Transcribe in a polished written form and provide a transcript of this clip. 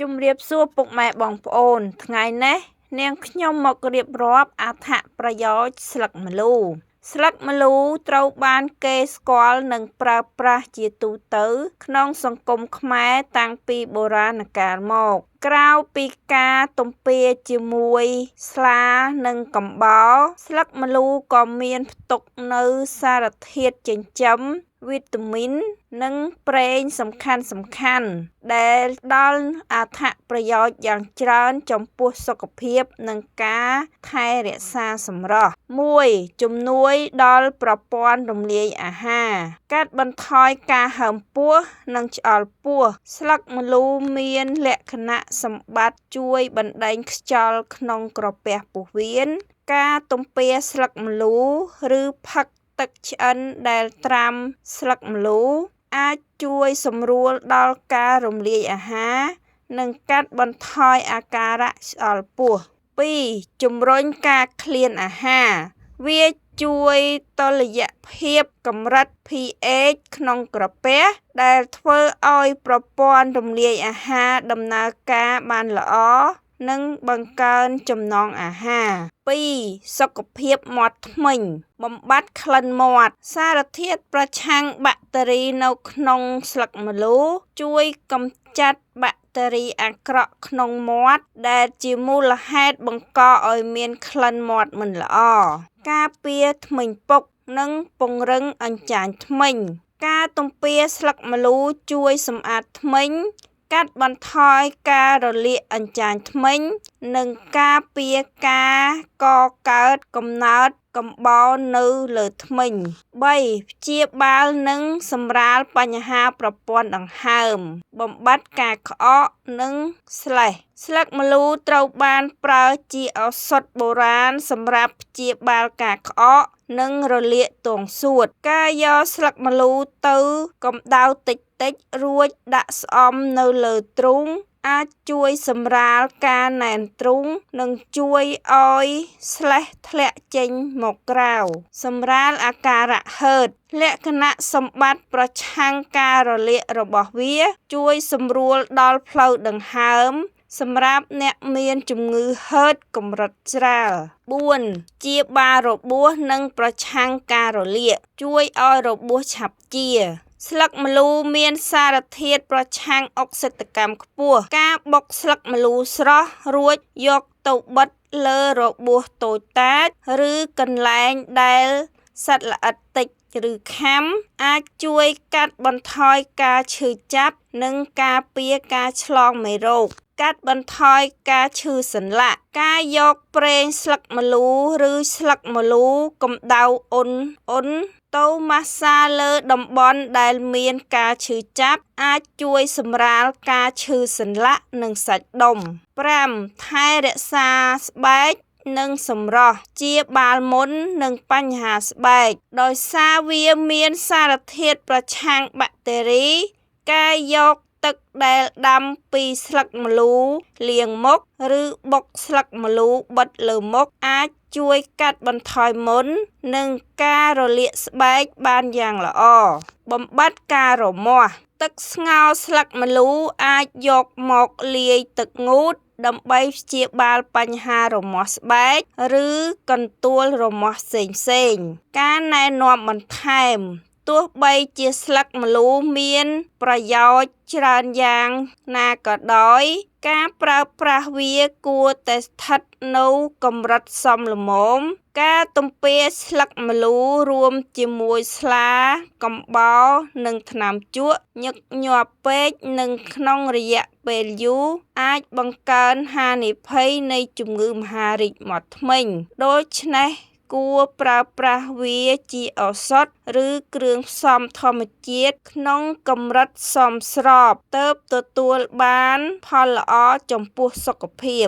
ជំរាបសួរពុកម៉ែបងប្អូនថ្ងៃនេះនាងខ្ញុំមករៀបរាប់អត្ថប្រយោជន៍ស្លឹកម្លូស្លឹកម្លូត្រូវបានគេស្គាល់និងប្រើប្រាស់ជាទូទៅក្នុងសង្គមខ្មែរតាំងពីបុរាណកាលមកក្រៅពីការទំពាជាមួយស្លានិងកំបោរស្លឹកម្លូក៏មានផ្ទុកនូវសារធាតុចិញ្ចឹមវីតាមីននិងប្រេងសំខាន់ដែលផ្ដល់អត្ថប្រយោជន៍យ៉ាងច្រើនចំពោះសុខភាពនិងការថែរក្សាសម្រស់ 1. ជំនួយដល់ប្រព័ន្ធរំលាយអាហារកាត់បន្ថយការហើមពោះនិងឆ្អល់ពោះស្លឹកម្លូមានលក្ខណៈសម្បត្តិជួយបណ្ដេញខ្យល់ក្នុងក្រពះពោះវៀនការទំពាស្លឹកម្លូឬផឹកទឹកឆ្អិនដែលត្រាំស្លឹកម្លូអាចជួយសម្រួលដល់ការរំលាយអាហារនិងកាត់បន្ថយអាការៈឆ្អល់ពោះ 2. ជំរុញការឃ្លានអាហារវាជួយតុល្យភាពកម្រិត pH ក្នុងក្រពះដែលធ្វើឲ្យប្រព័ន្ធរំលាយអាហារដំណើរការបានល្អនិងបង្កើនចំណង់អាហារ 2. សុខភាពមាត់ធ្មេញបំបត្តិក្លិនមាត់សារធាតុប្រឆាំងបាក់តេរីនៅក្នុងស្លឹកម្លូជួយកម្ចាត់បាក់តេរីអាក្រក់ក្នុងមាត់ដែលជាមូលហេតុបង្កឲ្យមានក្លិនមាត់មិនល្អការពារធ្មេញពុកនិងពង្រឹងអញ្ចាញធ្មេញការទំពាស្លឹកម្លូជួយសម្អាតធ្មេញកាត់បន្ថយការរលាកអញ្ចាញធ្មេញនិងការពារការកកើតកំណើតកំបោរនៅលើធ្មេញ 3. ព្យាបាលនិងសម្រាលបញ្ហាប្រព័ន្ធដង្ហើមបំបត្តិការក្អកនិងស្លេសស្លឹកម្លូត្រូវបានប្រើជាឱសថបុរាណសម្រាប់ព្យាបាលការក្អកនិងរលាកទងសួតការយកស្លឹកម្លូទៅកម្ដៅតិចរួចដាក់ស្អំនៅលើទ្រូងអាចជួយសម្រាលការណែនទ្រូងនិងជួយឲ្យស្លេសធ្លាក់ចេញមកក្រៅសម្រាលអាការៈហឺតលក្ខណៈសម្បត្តិប្រឆាំងការរលាករបស់វាជួយសម្រួលដល់ផ្លូវដង្ហើមសម្រាប់អ្នកមានជំងឺហឺតកម្រិតស្រាល 4. ព្យាបាលរបួសនិងប្រឆាំងការរលាកជួយឲ្យរបួសឆាប់ជាស្លឹកម្លូមានសារធាតុប្រឆាំងអុកស៊ីតកម្មខ្ពស់ការបុកស្លឹកម្លូស្រស់រួចយកទៅបិទលើរបួសតូចតាចឬកន្លែងដែលសត្វល្អិតតិចឬខាំអាចជួយកាត់បន្ថយការឈឺចាប់និងការពារការឆ្លងមេរោគកាត់បន្ថយការឈឺសន្លាក់ការយកប្រេងស្លឹកម្លូឬស្លឹកម្លូកម្ដៅអ៊ុនទៅម៉ាស្សាលើតំបន់ដែលមានការឈឺចាប់អាចជួយសម្រាលការឈឺសន្លាក់និងសាច់ដុំ 5. ថែរក្សាស្បែកនិងសម្រស់ព្យាបាលមុននឹងបញ្ហាស្បែកដោយសារវាមានសារធាតុប្រឆាំងបាក់តេរីការយកទឹកដែលដាំពីស្លឹកម្លូលាងមុខឬបុកស្លឹកម្លូបិទលើមុខអាចជួយកាត់បន្ថយមុននិងការរលាកស្បែកបានយ៉ាងល្អបំបត្តិការរមាស់ទឹកស្ងោរស្លឹកម្លូអាចយកមកលាយទឹកងូតដើម្បីព្យាបាលបញ្ហារមាស់ស្បែកឬកន្ទួលរមាស់ផ្សេងការណែនាំបន្ថែមទោះបីជាស្លឹកម្លូមានប្រយោជន៍ច្រើនយ៉ាងណាក៏ដោយការប្រើប្រាស់វាគួរតែស្ថិតនៅកម្រិតសមល្មមការទំពាស្លឹកម្លូរួមជាមួយស្លាកំបោរនិងថ្នាំជក់ញឹកញាប់ពេកនិងក្នុងរយៈពេលយូរអាចបង្កើនហានិភ័យនៃជំងឺមហារីកមាត់ធ្មេញដូច្នេះគួរប្រើប្រាស់វាជាឱសថឬគ្រឿងផ្សំធម្មជាតិក្នុងកម្រិតសមស្របទើបទទួលបានផលល្អចំពោះសុខភាព